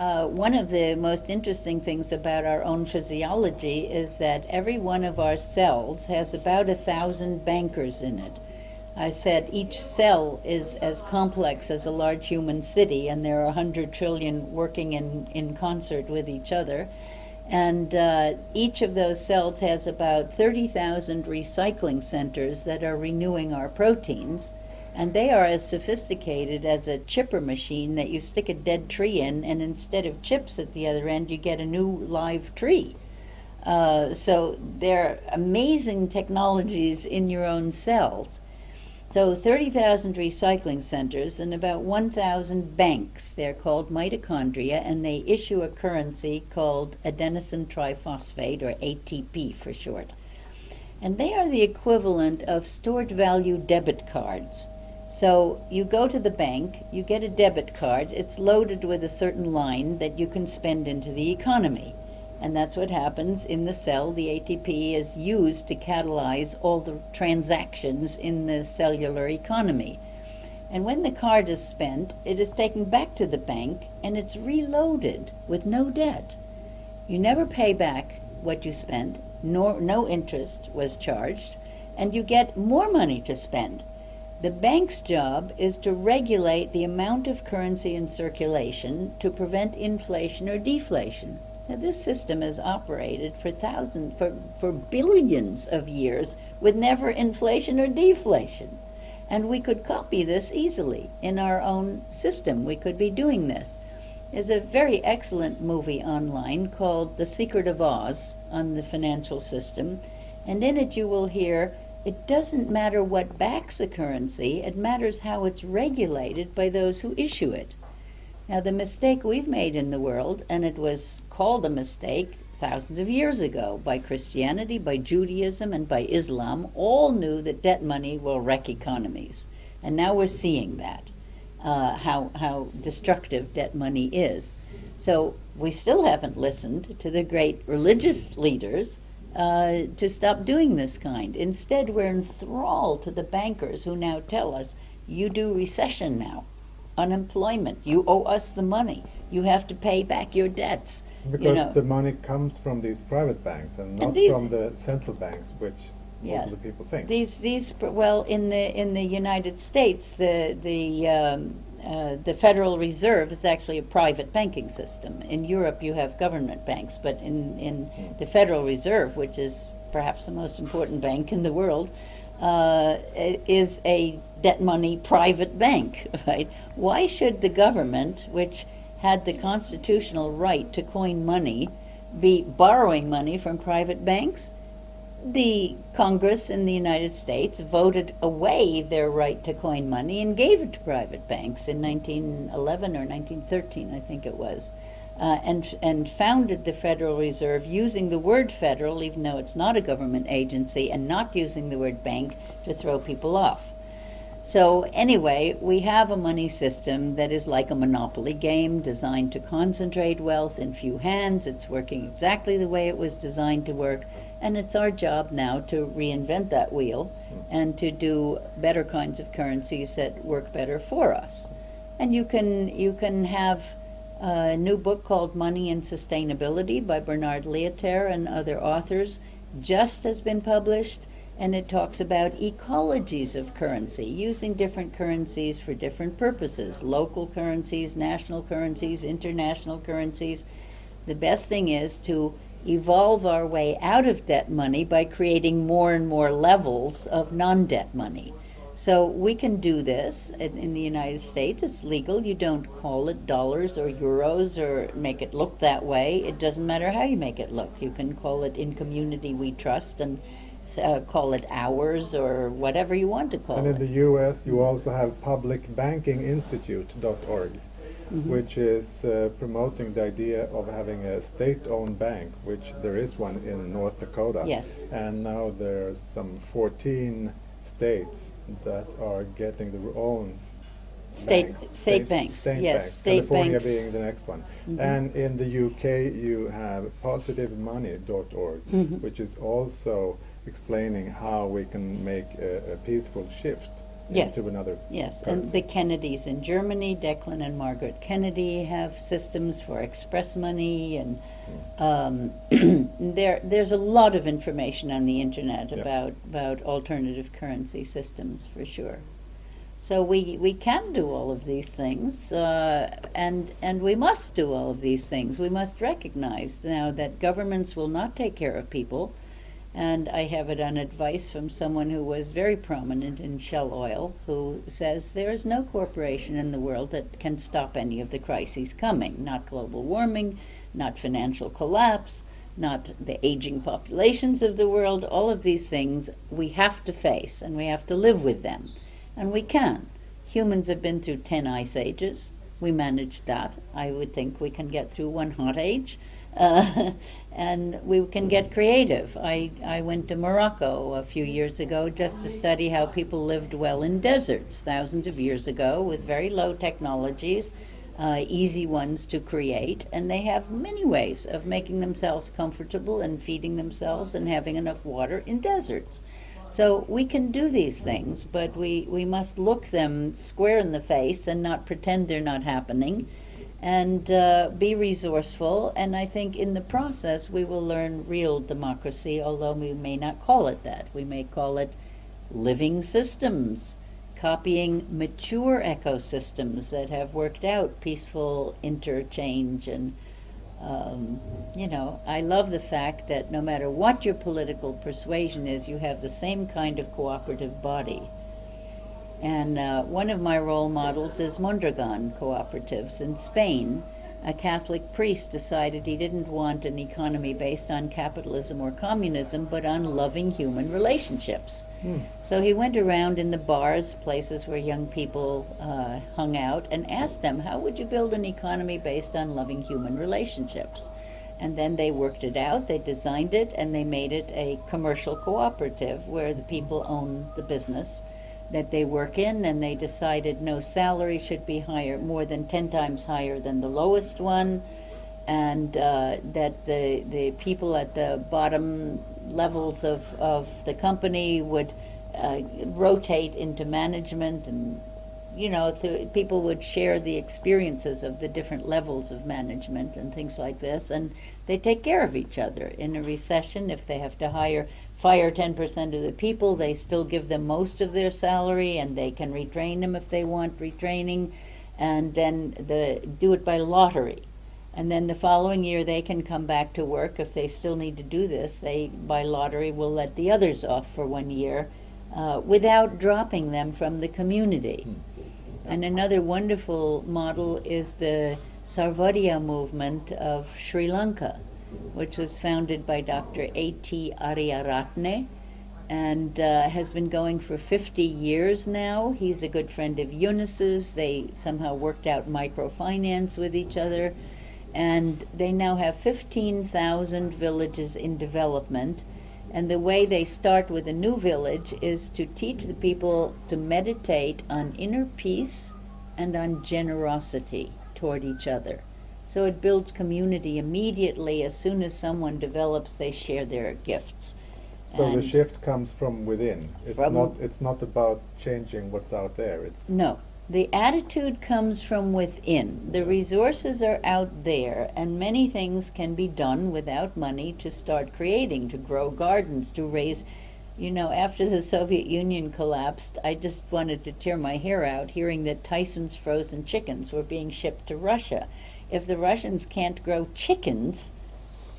One of the most interesting things about our own physiology is that every one of our cells has about 1,000 bankers in it. I said each cell is as complex as a large human city, and there are 100 trillion working in concert with each other. And each of those cells has about 30,000 recycling centers that are renewing our proteins. And they are as sophisticated as a chipper machine that you stick a dead tree in, and instead of chips at the other end, you get a new live tree. So they're amazing technologies in your own cells. So 30,000 recycling centers and about 1,000 banks. They're called mitochondria, and they issue a currency called adenosine triphosphate, or ATP for short. And they are the equivalent of stored value debit cards. So you go to the bank, you get a debit card, it's loaded with a certain line that you can spend into the economy. And that's what happens in the cell. The ATP is used to catalyze all the transactions in the cellular economy. And when the card is spent, it is taken back to the bank and it's reloaded with no debt. You never pay back what you spent, no interest was charged, and you get more money to spend. The bank's job is to regulate the amount of currency in circulation to prevent inflation or deflation. Now, this system has operated for billions of years with never inflation or deflation. And we could copy this easily in our own system. We could be doing this. There's a very excellent movie online called The Secret of Oz on the financial system. And in it you will hear, it doesn't matter what backs a currency, it matters how it's regulated by those who issue it. Now, the mistake we've made in the world, and it was called a mistake thousands of years ago by Christianity, by Judaism, and by Islam, all knew that debt money will wreck economies. And now we're seeing that, how destructive debt money is. So we still haven't listened to the great religious leaders to stop doing this kind. Instead, we're enthralled to the bankers who now tell us, you do recession now, unemployment, you owe us the money, you have to pay back your debts. Because the money comes from these private banks and not from the central banks, which most of the people think. Well, in the United States, the Federal Reserve is actually a private banking system. In Europe, you have government banks, but in the Federal Reserve, which is perhaps the most important bank in the world, is a debt money private bank, right? Why should the government, which had the constitutional right to coin money, be borrowing money from private banks? The Congress in the United States voted away their right to coin money and gave it to private banks in 1911 or 1913, I think it was, and founded the Federal Reserve using the word federal, even though it's not a government agency, and not using the word bank to throw people off. So anyway, we have a money system that is like a monopoly game designed to concentrate wealth in few hands. It's working exactly the way it was designed to work. And it's our job now to reinvent that wheel and to do better kinds of currencies that work better for us. And you can have a new book called Money and Sustainability by Bernard Lietaer and other authors just has been published, and it talks about ecologies of currency, using different currencies for different purposes, local currencies, national currencies, international currencies. The best thing is to evolve our way out of debt money by creating more and more levels of non-debt money. So we can do this in the United States. It's legal. You don't call it dollars or euros or make it look that way. It doesn't matter how you make it look. You can call it In Community We Trust and call it ours or whatever you want to call it. And in the US, you also have publicbankinginstitute.org. Which is promoting the idea of having a state-owned bank, which there is one in North Dakota. Yes. And now there's some 14 states that are getting their own State banks. California being the next one. And in the UK, you have positivemoney.org, which is also explaining how we can make a peaceful shift Yes. into another Yes, and currency. the Kennedys in Germany, Declan and Margaret Kennedy, have systems for express money, and there's a lot of information on the internet Yeah. about alternative currency systems, for sure. So we can do all of these things, and we must do all of these things. We must recognize now that governments will not take care of people. And I have it on advice from someone who was very prominent in Shell Oil, who says there is no corporation in the world that can stop any of the crises coming. Not global warming, not financial collapse, not the aging populations of the world. All of these things we have to face, and we have to live with them. And we can. Humans have been through 10 ice ages. We managed that. I would think we can get through one hot age. And we can get creative. I went to Morocco a few years ago just to study how people lived well in deserts thousands of years ago with very low technologies, easy ones to create, and they have many ways of making themselves comfortable and feeding themselves and having enough water in deserts. So we can do these things, but we must look them square in the face and not pretend they're not happening, and be resourceful. And I think in the process we will learn real democracy, although we may not call it that. We may call it living systems, copying mature ecosystems that have worked out peaceful interchange. And I love the fact that no matter what your political persuasion is, you have the same kind of cooperative body. And one of my role models is Mondragon Cooperatives in Spain. A Catholic priest decided he didn't want an economy based on capitalism or communism, but on loving human relationships. So he went around in the bars, places where young people hung out, and asked them, how would you build an economy based on loving human relationships? And then they worked it out, they designed it, and they made it a commercial cooperative where the people own the business that they work in, and they decided no salary should be higher, more than 10 times higher than the lowest one, and that the people at the bottom levels of the company would rotate into management, and people would share the experiences of the different levels of management and things like this, and they take care of each other. In a recession, if they have to fire 10% of the people, they still give them most of their salary, and they can retrain them if they want retraining, and then do it by lottery. And then the following year they can come back to work. If they still need to do this, they, by lottery, will let the others off for 1 year without dropping them from the community. And another wonderful model is the Sarvodaya movement of Sri Lanka, which was founded by Dr. A.T. Ariyaratne, and has been going for 50 years now. He's a good friend of Eunice's. They somehow worked out microfinance with each other, and they now have 15,000 villages in development. And the way they start with a new village is to teach the people to meditate on inner peace and on generosity toward each other. So it builds community immediately. As soon as someone develops, they share their gifts. So the And shift comes from within. It's not about changing what's out there. No, the attitude comes from within. The resources are out there, and many things can be done without money to start creating, to grow gardens, to raise. After the Soviet Union collapsed, I just wanted to tear my hair out hearing that Tyson's frozen chickens were being shipped to Russia. If the Russians can't grow chickens,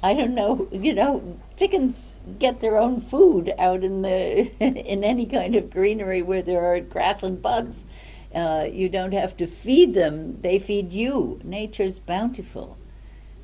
I don't know, chickens get their own food out in in any kind of greenery where there are grass and bugs. You don't have to feed them, they feed you. Nature's bountiful.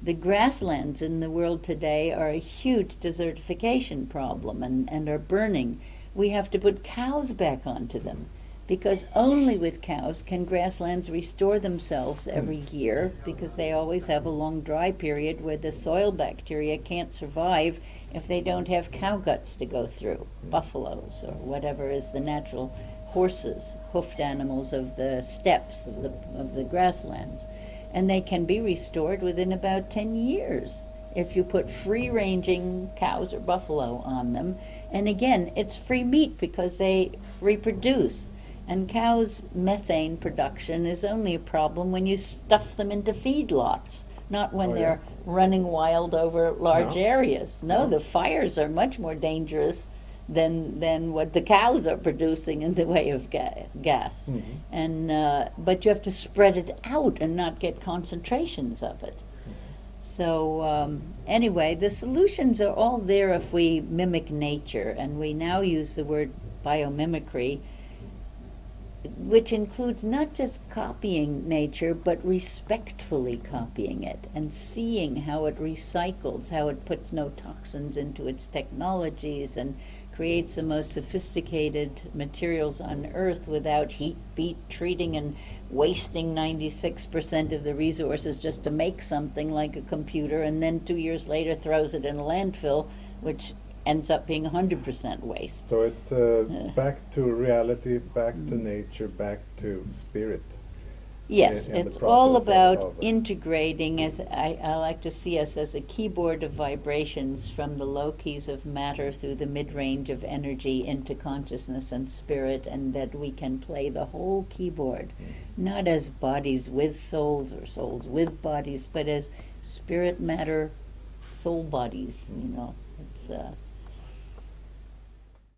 The grasslands in the world today are a huge desertification problem and are burning. We have to put cows back onto them, because only with cows can grasslands restore themselves every year, because they always have a long dry period where the soil bacteria can't survive if they don't have cow guts to go through, buffaloes or whatever is the natural horses, hoofed animals of the steppes of the grasslands. And they can be restored within about 10 years if you put free-ranging cows or buffalo on them. And again, it's free meat because they reproduce. And cows' methane production is only a problem when you stuff them into feedlots, not when Oh, yeah? they're running wild over large No? areas. No, No? the fires are much more dangerous than what the cows are producing in the way of gas. Mhm. And but you have to spread it out and not get concentrations of it. So anyway, the solutions are all there if we mimic nature, and we now use the word biomimicry, which includes not just copying nature, but respectfully copying it and seeing how it recycles, how it puts no toxins into its technologies and creates the most sophisticated materials on Earth without heat, beat, treating, and wasting 96% of the resources just to make something like a computer, and then 2 years later throws it in a landfill, which ends up being 100% waste. So it's back to reality, back to nature, back to spirit. Yes, in the it's all process about of integrating, as I like to see us as a keyboard of vibrations from the low keys of matter through the mid-range of energy into consciousness and spirit, and that we can play the whole keyboard, not as bodies with souls or souls with bodies, but as spirit, matter, soul bodies, you know. It's